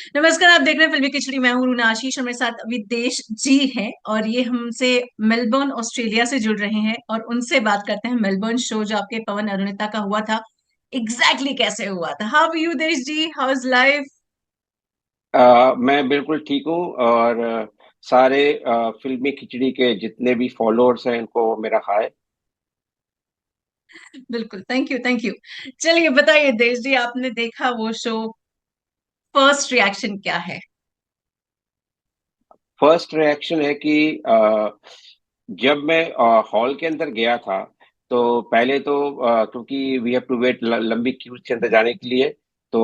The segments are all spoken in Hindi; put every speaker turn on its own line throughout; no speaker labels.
नमस्कार, आप देख रहे हैं फिल्मी खिचड़ी। मैं हूं रूना आशीष और मेरे साथ अभी देश जी हैं और ये हमसे मेलबर्न ऑस्ट्रेलिया से जुड़ रहे हैं और उनसे बात करते हैं मेलबर्न शो जो आपके पवन अरुणिता का हुआ था। कैसे हुआ था? हाउ यू देश जी, हाउ इज लाइफ?
मैं बिल्कुल ठीक हूँ और सारे फिल्मी खिचड़ी के जितने भी फॉलोअर्स हैं उनको मेरा हाय।
बिल्कुल, थैंक यू थैंक यू। चलिए बताइए देश जी, आपने देखा वो शो, फर्स्ट रिएक्शन क्या है?
फर्स्ट रिएक्शन है कि जब मैं हॉल के अंदर गया था तो पहले तो क्योंकि वी हैव टू वेट लंबी क्यू के अंदर जाने के लिए। तो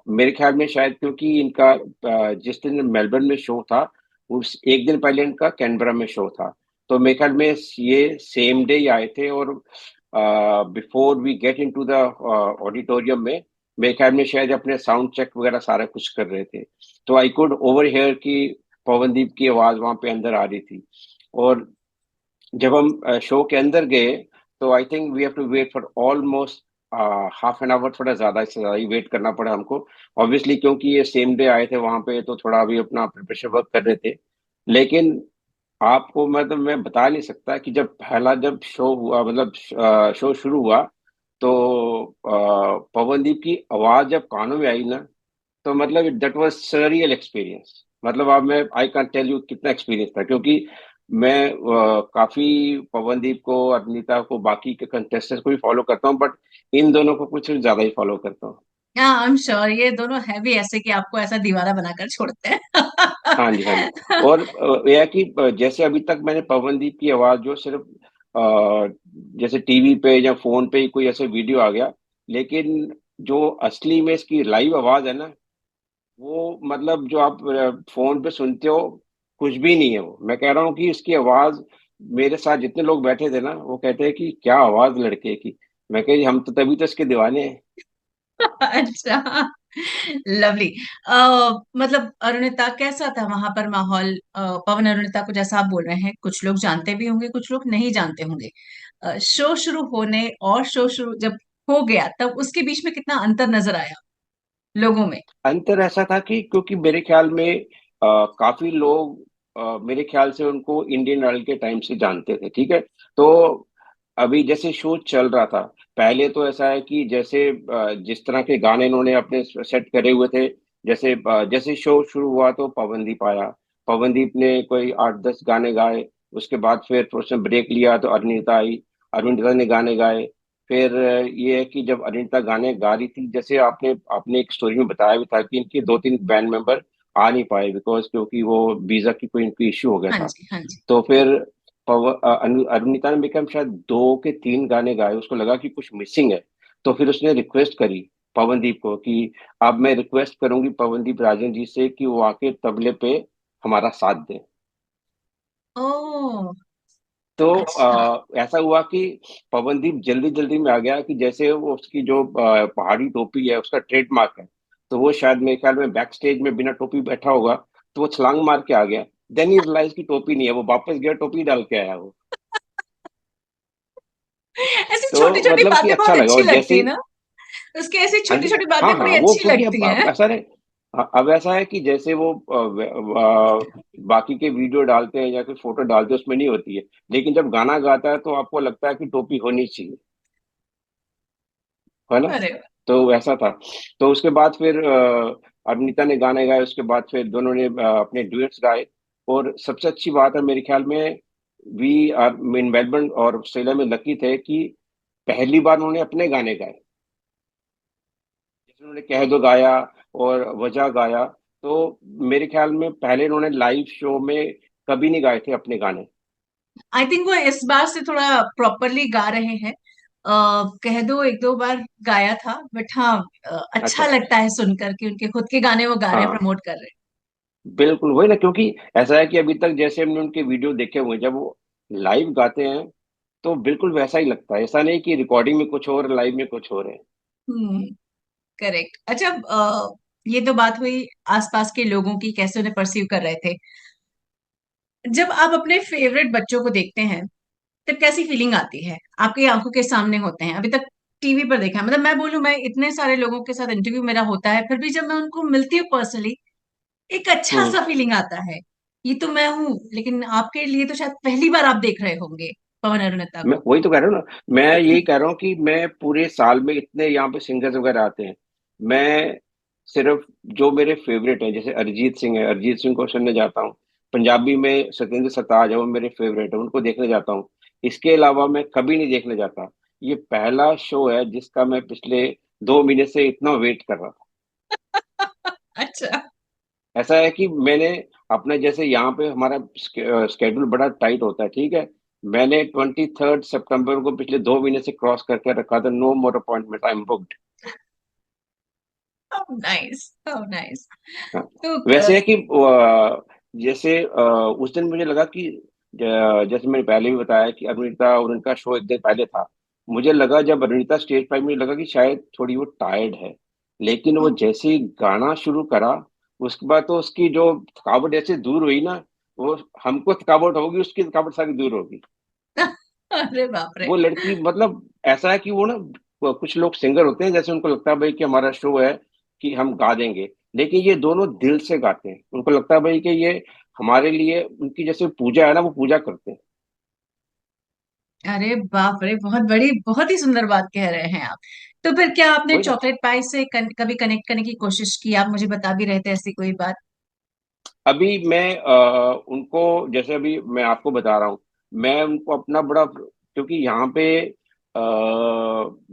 मेरे ख्याल में शायद क्योंकि इनका जिस दिन मेलबर्न में शो था उस एक दिन पहले इनका कैनबरा में शो था। तो मेरे ख्याल में ये सेम डे ही आए थे और before we get into the auditorium में मेरे ख्याल में शायद अपने साउंड चेक वगैरह सारा कुछ कर रहे थे। तो आई कुड ओवर हियर की पवनदीप की आवाज वहां पे अंदर आ रही थी। और जब हम शो के अंदर गए तो I think we have to wait for almost half an hour, थोड़ा ज्यादा से ज्यादा ही वेट करना पड़ा हमको। ऑब्वियसली क्योंकि ये सेम डे आए थे वहां पे तो थोड़ा अभी अपना प्रिपरेशन वर्क कर रहे थे। लेकिन आपको मतलब मैं बता नहीं सकता कि जब शो हुआ, मतलब शो शुरू हुआ तो पवनदीप की आवाज जब कानों में आई ना, तो मतलब दैट वाज सरियल एक्सपीरियंस। मतलब अब मैं आई कांट टेल यू कितना एक्सपीरियंस था, क्योंकि मैं काफी पवनदीप को, अनीता को, बाकी के कंटेस्टेंट्स को भी फॉलो करता हूँ, बट इन दोनों को कुछ ज्यादा ही फॉलो करता हूँ।
हाँ, आई एम श्योर ये दोनों है भी ऐसे कि आपको ऐसा दीवाना बनाकर छोड़ते हैं।
हाँ जी, हाँ जी। और यह है कि जैसे अभी तक मैंने पवनदीप की आवाज जो सिर्फ जैसे टीवी पे या फोन पे ही कोई ऐसे वीडियो आ गया, लेकिन जो असली में इसकी लाइव आवाज है ना, वो मतलब जो आप फोन पे सुनते हो कुछ भी नहीं है। वो मैं कह रहा हूँ कि इसकी आवाज, मेरे साथ जितने लोग बैठे थे ना वो कहते हैं कि क्या आवाज लड़के की। मैं कह हम तो तभी तो इसके दीवाने हैं।
अच्छा, लवली। मतलब अरुणिता कैसा था वहां पर माहौल? पवन अरुणिता को जैसा आप बोल रहे हैं, कुछ लोग जानते भी होंगे, कुछ लोग नहीं जानते होंगे। शो शुरू होने और शो शुरू जब हो गया तब उसके बीच में कितना अंतर नजर आया लोगों में?
अंतर ऐसा था कि क्योंकि मेरे ख्याल में काफी लोग मेरे ख्याल से उनको इंडियन आइडल के टाइम से जानते थे, ठीक है। तो अभी जैसे शो चल रहा था, पहले तो ऐसा है कि जैसे जिस तरह के गाने इन्होंने अपने सेट करे हुए थे, जैसे शो शुरू हुआ तो पवनदीप आया। पवनदीप ने कोई 8-10 गाने गाए। उसके बाद फिर उसने ब्रेक लिया तो अरुणिता आई। अरुणिता ने गाने गाए। फिर ये है कि जब अनीता गाने गा रही थी, जैसे आपने आपने एक स्टोरी में बताया भी था कि इनके 2-3 बैंड मेंबर आ नहीं पाए बिकॉज क्योंकि वो वीजा की कोई इनकी इश्यू हो गया
हाँ
था।
जी, हाँ जी।
तो फिर अरुणिता ने भी शायद 2 के 3 गाने गाए, उसको लगा कि कुछ मिसिंग है। तो फिर उसने रिक्वेस्ट करी पवनदीप को कि अब मैं रिक्वेस्ट करूंगी पवनदीप राजन जी से कि वो आके तबले पे हमारा साथ दें।
ओ,
तो
अच्छा।
ऐसा हुआ कि पवनदीप जल्दी जल्दी में आ गया कि जैसे वो उसकी जो पहाड़ी टोपी है उसका ट्रेडमार्क है। तो वो शायद मेरे ख्याल में बैक स्टेज में बिना टोपी बैठा होगा, तो वो छलांग मार के आ गया। देन ही रियलाइज की टोपी नहीं है, वो वापस गया टोपी डाल के आया वो।
ऐसी छोटी
तो
छोटी
मतलब कि
बातें
अच्छा
बहुत
लगा।
अच्छी
और जैसे
लगती है ना, उसकी ऐसी
हाँ
छोटी
जी,
छोटी
हाँ
बातें
हाँ,
बड़ी
वो
अच्छी
क्योंकि
लगती
अब
हैं।
ऐसा नहीं। अब ऐसा है कि जैसे वो बाकी के वीडियो डालते हैं या फिर फोटो डालते हैं उसमें नहीं होती है, लेकिन जब गाना गाता है तो आपको लगता है कि टोपी होनी चाहिए, है ना।
अरे
तो ऐसा था। तो उसके बाद फिर अनीता ने गाने गाए, उसके बाद फिर दोनों ने अपने डुएट्स गाए। और सबसे अच्छी बात है मेरे ख्याल में, वी आर इन मेलबर्न और ऑस्ट्रेलिया में लकी थे कि पहली बार उन्होंने अपने गाने गाए। जैसे उन्होंने कह दो गाया और वजह गाया, तो मेरे ख्याल में पहले उन्होंने लाइव शो में कभी नहीं गाए थे अपने गाने।
आई थिंक वो इस बार से थोड़ा प्रॉपरली गा रहे हैं। कह दो एक दो बार गाया था, बट हाँ, अच्छा
अच्छा।
लगता है सुनकर कि उनके खुद के गाने वो गा रहे हैं,
हाँ
प्रमोट कर रहे
बिल्कुल वही ना, क्योंकि ऐसा है कि अभी तक जैसे हमने उनके वीडियो देखे हुए हैं, जब वो लाइव गाते हैं तो बिल्कुल वैसा ही लगता है। ऐसा नहीं कि रिकॉर्डिंग में कुछ और लाइव में कुछ और है।
हैं। करेक्ट। अच्छा, ये तो बात हुई आसपास के लोगों की, कैसे उन्हें परसीव कर रहे थे। जब आप अपने फेवरेट बच्चों को देखते हैं तब कैसी फीलिंग आती है? आपकी आंखों के सामने होते हैं, अभी तक टीवी पर देखा है, मतलब मैं बोलूं, मैं इतने सारे लोगों के साथ इंटरव्यू मेरा होता है, फिर भी जब मैं उनको मिलती हूँ पर्सनली एक अच्छा
हम्म।
सा फीलिंग आता है। ये तो मैं हूँ, लेकिन आपके लिए तो शायद पहली बार आप देख रहे होंगे पवन अरुणिता
मैं
को।
वही तो कह रहा हूँ ना, मैं यही कह रहा हूँ कि मैं पूरे साल में इतने यहाँ पे सिंगर्स वगैरह आते हैं, मैं सिर्फ जो मेरे फेवरेट हैं, जैसे अरिजीत सिंह है, अरिजीत सिंह को सुनने जाता हूँ। पंजाबी में सतेंद्र सरताज है, वो मेरे फेवरेट है, उनको देखने जाता हूँ। इसके अलावा मैं कभी नहीं देखने जाता। ये पहला शो है जिसका मैं पिछले 2 महीने से इतना वेट कर रहा था।
अच्छा।
ऐसा है कि मैंने अपना, जैसे यहाँ पे हमारा स्केड्यूल बड़ा टाइट होता है, ठीक है। मैंने 23 सितंबर को पिछले 2 महीने से क्रॉस करके रखा था, no more appointment, I am booked.
How nice, how nice.
हाँ।
तो
वैसे है कि जैसे उस दिन मुझे लगा कि जैसे मैंने पहले भी बताया कि अरुणिता और उनका शो एक दिन पहले था। मुझे लगा जब अरुणिता स्टेज पर आई, मुझे लगा कि शायद थोड़ी वो टायर्ड है। लेकिन वो जैसे ही गाना शुरू करा, उसके बाद तो उसकी जो थकावट जैसे दूर हुई ना, वो हमको थकावट होगी, उसकी थकावट सारी दूर होगी।
अरे बाप रे।
वो लड़की मतलब ऐसा है कि वो ना, कुछ लोग सिंगर होते हैं जैसे उनको लगता है भाई कि हमारा शो है कि हम गा देंगे, लेकिन ये दोनों दिल से गाते हैं। उनको लगता है भाई कि ये हमारे लिए उनकी जैसे पूजा है ना, वो पूजा करते हैं।
अरे बाप रे, बहुत बड़ी, बहुत ही सुंदर बात कह रहे हैं आप। तो फिर क्या आपने
वही ना।
चॉकलेट पाई से कभी कनेक्ट करने की कोशिश की? आप मुझे बता भी रहे थे ऐसी कोई बात।
अभी मैं उनको, जैसे अभी मैं आपको बता रहा हूँ, मैं उनको अपना बड़ा, क्योंकि यहाँ पे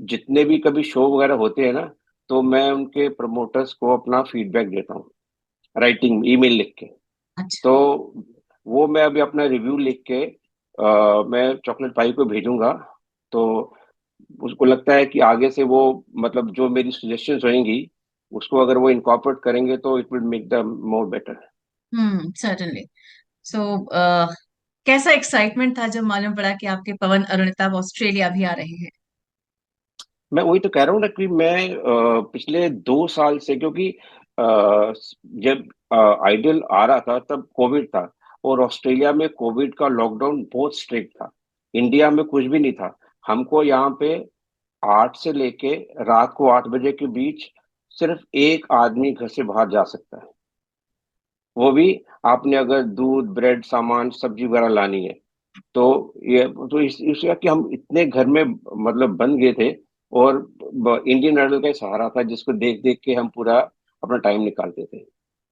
जितने भी कभी शो वगैरह होते हैं ना, तो मैं उनके प्रमोटर्स को अपना फीडबैक देता हूँ, राइटिंग ईमेल लिख के।
अच्छा।
तो वो मैं अभी अपना रिव्यू लिख के मैं चॉकलेट पाई को भेजूंगा। तो उसको लगता है कि आगे से वो, मतलब जो मेरी सजेशंस रहेंगी, उसको अगर वो इनकॉर्पोरेट करेंगे तो it will make the more better.
Certainly. So कैसा एक्साइटमेंट था जब मालूम पड़ा कि आपके पवन अरुणिता अब ऑस्ट्रेलिया भी आ रहे हैं?
मैं वही तो कह रहा हूँ ना कि मैं पिछले 2 साल से, क्योंकि जब आइडियल आ रहा था तब कोविड था, और ऑस्ट्रेलिया में कोविड का लॉकडाउन बहुत स्ट्रिक्ट था। इंडिया में कुछ भी नहीं था। हमको यहाँ पे 8 से लेके रात को 8 बजे के बीच सिर्फ एक आदमी घर से बाहर जा सकता है। वो भी आपने अगर दूध, ब्रेड, सामान, सब्जी वगैरह लानी है। तो ये तो इसलिए कि हम इतने घर में मतलब बंद गए थे, और इंडियन आइडल का ही सहारा था जिसको देख देख के हम पूरा अपना टाइम निकालते थे।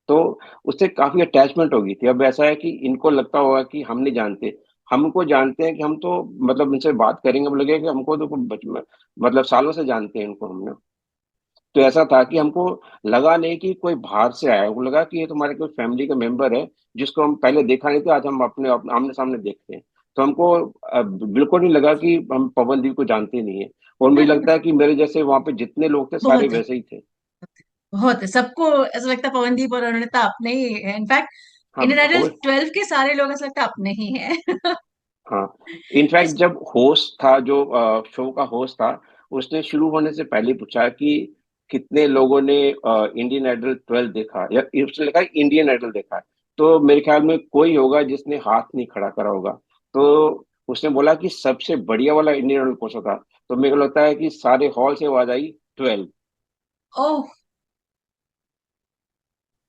तो उससे काफी अटैचमेंट हो गई थी। अब ऐसा है कि इनको लगता होगा कि हम नहीं जानते, हमको जानते हैं कि हम तो मतलब इनसे बात करेंगे, अब लगेगा कि हमको तो मतलब सालों से जानते हैं इनको हमने। तो ऐसा था कि हमको लगा नहीं कि कोई बाहर से आया है, वो लगा कि ये तुम्हारे कोई फैमिली का मेंबर है जिसको हम पहले देखा नहीं था, आज हम अपने आमने सामने देखते हैं। तो हमको बिल्कुल नहीं लगा कि हम पवनदीप को जानते नहीं है। और मुझे लगता है कि मेरे जैसे वहां पे जितने लोग थे सारे
बहुत है,
वैसे ही थे।
बहुत है। सबको ऐसा लगता है पवनदीप और अरुणिता अपने ही है। इनफैक्ट
हाँ
इंडियन आइडल
हो।
12 के सारे लोग ऐसा लगता है अपने ही हैं।
हाँ। इनफैक्ट
इस
जब होस्ट था, जो शो का होस्ट था, उसने शुरू होने से पहले पूछा कि कितने लोगों ने इंडियन आइडल 12 देखा, या उसने लिखा इंडियन आइडल देखा है। तो मेरे ख्याल में कोई होगा जिसने हाथ नहीं खड़ा करा होगा। तो उसने बोला कि सबसे बढ़िया वाला इंडियन आइडल कौन सा था। तो मेरे को लगता है कि सारे हॉल से आवाज आई 12।
ओह,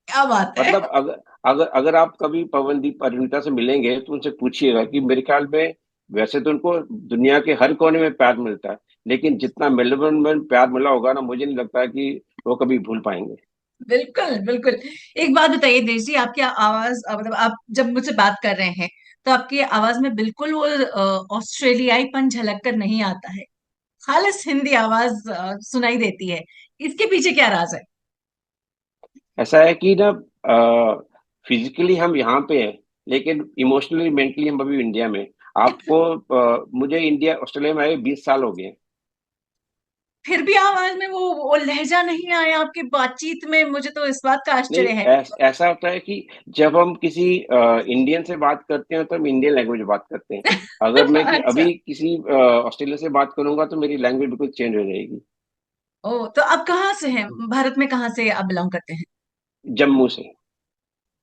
क्या बात है।
मतलब अगर अगर अगर आप कभी पवनदीप परिणीता से मिलेंगे तो उनसे पूछिएगा कि मेरे ख्याल में, वैसे तो उनको दुनिया के हर कोने में प्यार मिलता है, लेकिन जितना मेलबर्न में प्यार मिला होगा ना, मुझे नहीं लगता कि वो कभी भूल पाएंगे।
बिल्कुल बिल्कुल। एक बात बताइए देश जी, आपकी आवाज मतलब आप जब मुझसे बात कर रहे हैं तो आपकी आवाज में बिल्कुल वो ऑस्ट्रेलियाईपन झलक कर नहीं आता है। खालिस हिंदी आवाज सुनाई देती है। इसके पीछे क्या राज है?
ऐसा है कि ना, फिजिकली हम यहाँ पे हैं, लेकिन इमोशनली मेंटली हम अभी इंडिया में। आपको मुझे इंडिया ऑस्ट्रेलिया में आए 20 साल हो गए।
फिर भी आवाज में वो लहजा नहीं आया आपकी बातचीत में, मुझे तो इस बात का
नहीं,
आश्चर्य है।
ऐसा होता है कि जब हम किसी इंडियन से बात करते हैं तो हम इंडियन लैंग्वेज में बात करते हैं। अगर मैं कि
अच्छा।
अभी किसी ऑस्ट्रेलिया से बात करूंगा तो मेरी लैंग्वेज बिल्कुल चेंज हो जाएगी।
ओ, तो आप कहाँ से हैं? भारत में कहाँ से आप बिलोंग करते हैं?
जम्मू से।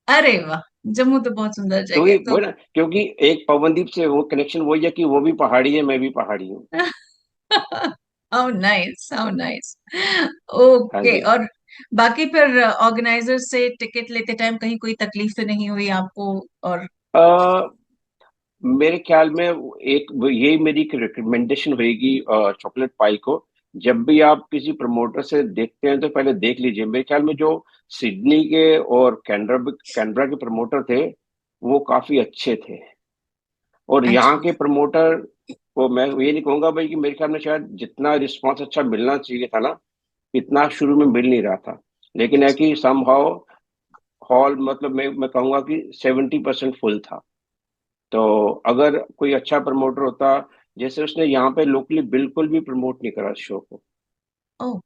अरे वाह, जम्मू तो बहुत सुंदर जगह
क्योंकि
है
वो
तो।
ना, क्योंकि एक पवनदीप से वो कनेक्शन वही है कि वो भी पहाड़ी है, मैं भी पहाड़ी हूँ।
How nice, how nice.
हाँ
ओके।
जी।
और बाकी फिर ऑर्गेनाइजर से टिकट लेते टाइम कहीं कोई तकलीफ तो नहीं हुई आपको? और
अ, मेरे ख्याल में यही मेरी रिकमेंडेशन होगी चॉकलेट पाई को। जब भी आप किसी प्रमोटर से देखते हैं तो पहले देख लीजिए। मेरे ख्याल में जो सिडनी के और कैनबरा कैनबरा के प्रमोटर थे वो काफी अच्छे थे। और यहाँ
अच्छा।
के प्रमोटर को मैं ये नहीं कहूंगा भाई कि मेरे ख्याल में शायद जितना रिस्पांस अच्छा मिलना चाहिए था ना, इतना शुरू में मिल नहीं रहा था। लेकिन है कि समहाउ हॉल मतलब मैं कहूंगा कि 70% फुल था। तो अगर कोई अच्छा प्रमोटर होता, जैसे उसने यहाँ पे लोकली बिल्कुल भी प्रमोट नहीं करा शो को।
ओ।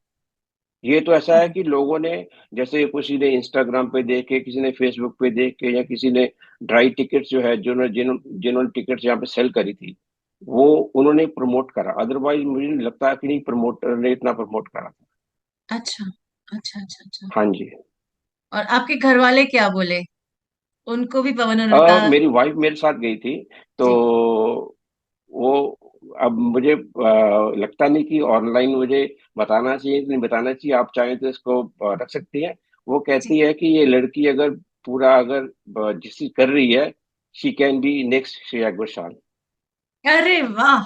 ये तो ऐसा है कि लोगों ने, जैसे किसी ने इंस्टाग्राम पे देख के, किसी ने फेसबुक पे देख के, या किसी ने ड्राई टिकट्स जो है जिन्होंने टिकट्स यहाँ पे सेल करी थी, वो उन्होंने प्रमोट करा। अदरवाइज मुझे नहीं लगता कि नहीं प्रमोटर ने इतना प्रमोट करा था।
अच्छा अच्छा अच्छा अच्छा।
हाँ जी।
और आपके घर वाले क्या बोले? उनको भी पवन अरुणिता?
मेरी वाइफ मेरे साथ गई थी। तो
जी।
वो, अब मुझे लगता नहीं कि ऑनलाइन मुझे बताना चाहिए कि नहीं बताना चाहिए। आप चाहें तो इसको रख सकती हैं। वो
जी।
कहती है कि ये लड़की अगर पूरा अगर जिस चीज कर रही है, she can be next Shreya Ghoshal.
अरे वाह!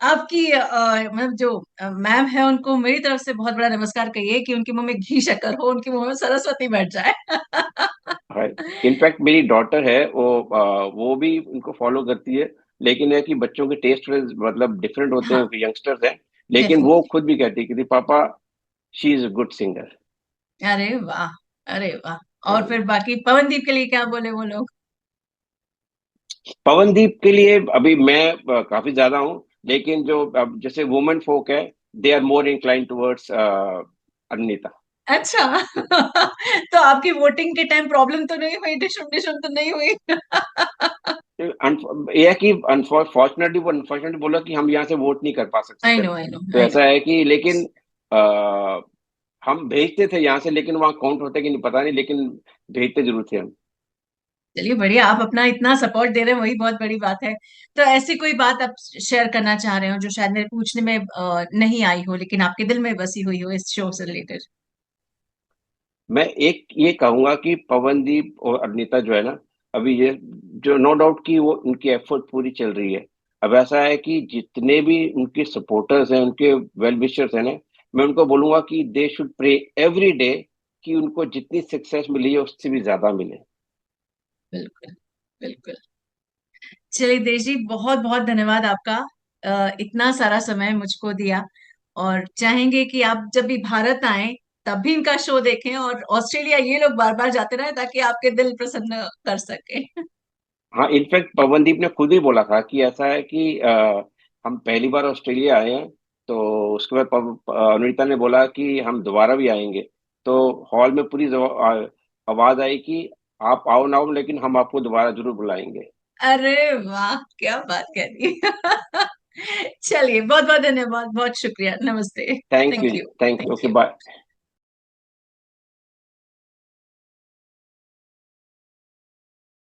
आपकी मतलब जो मैम है उनको मेरी तरफ से बहुत बड़ा नमस्कार कहिए कि उनके मुंह में घी शक्कर हो, उनके मुंह में सरस्वती बैठ जाए।
है। इनफैक्ट मेरी डॉटर है, वो भी उनको फॉलो करती है। लेकिन है कि बच्चों के टेस्ट मतलब डिफरेंट होते
हाँ,
हैं, यंगस्टर्स हैं। लेकिन वो
डेफिनेटली।
खुद भी कहती है कि पापा, she is a good singer.
अरे वाह! अरे वाह!
हाँ
और
जी।
फिर बाकी पवनदीप के लिए क्या बोले वो लोग?
पवनदीप के लिए अभी मैं काफी ज्यादा हूँ। लेकिन जो अब जैसे वुमेन फोक है, they are more incline towards Anita.
अच्छा। तो आपकी वोटिंग के टाइम प्रॉब्लम तो नहीं हुई, डिशुम डिशुम तो नहीं हुई?
ये है कि अनफॉर्चुनेटली बोला कि हम यहाँ से वोट नहीं कर पा सकते
आई
थे।
नो आई नो
तो
आई नो।
ऐसा है कि, लेकिन आ, हम भेजते थे यहाँ से, लेकिन वहाँ काउंट होता कि नहीं पता नहीं, लेकिन भेजते जरूर थे हम।
चलिए बढ़िया, आप अपना इतना सपोर्ट दे रहे हैं, वही बहुत बड़ी बात है। तो ऐसी कोई बात आप शेयर करना चाह रहे हो जो शायद मेरे पूछने में नहीं आई हो लेकिन आपके दिल में बसी हुई हो इस शो से रिलेटेड?
मैं एक ये कहूंगा कि पवनदीप और अनीता जो है ना, अभी ये जो नो डाउट कि वो उनकी एफर्ट पूरी चल रही है। अब ऐसा है कि जितने भी उनके सपोर्टर्स हैं, उनके वेल विशर्स हैं ना, मैं उनको बोलूंगा कि they should pray every day कि उनको जितनी सक्सेस मिली है उससे भी ज्यादा मिले।
बिल्कुल बिल्कुल। चलिए देश जी, बहुत बहुत धन्यवाद आपका, इतना सारा समय मुझको दिया। और चाहेंगे कि आप जब भी भारत आए तब भी इनका शो देखें, और ऑस्ट्रेलिया ये लोग बार बार जाते रहे ताकि आपके दिल प्रसन्न कर सके।
हाँ, इनफैक्ट पवनदीप ने खुद ही बोला था कि ऐसा है कि हम पहली बार ऑस्ट्रेलिया आए हैं। तो उसके बाद अनुरिता ने बोला कि हम दोबारा भी आएंगे। तो हॉल में पूरी आवाज आई कि आप आओ ना आओ, लेकिन हम आपको दोबारा जरूर बुलाएंगे।
अरे वाह, क्या बात कह दी! चलिए, बहुत बहुत धन्यवाद, बहुत शुक्रिया, नमस्ते।
Thank you
thank
ji,
you.
Thank you,
thank
okay
you.
Bye.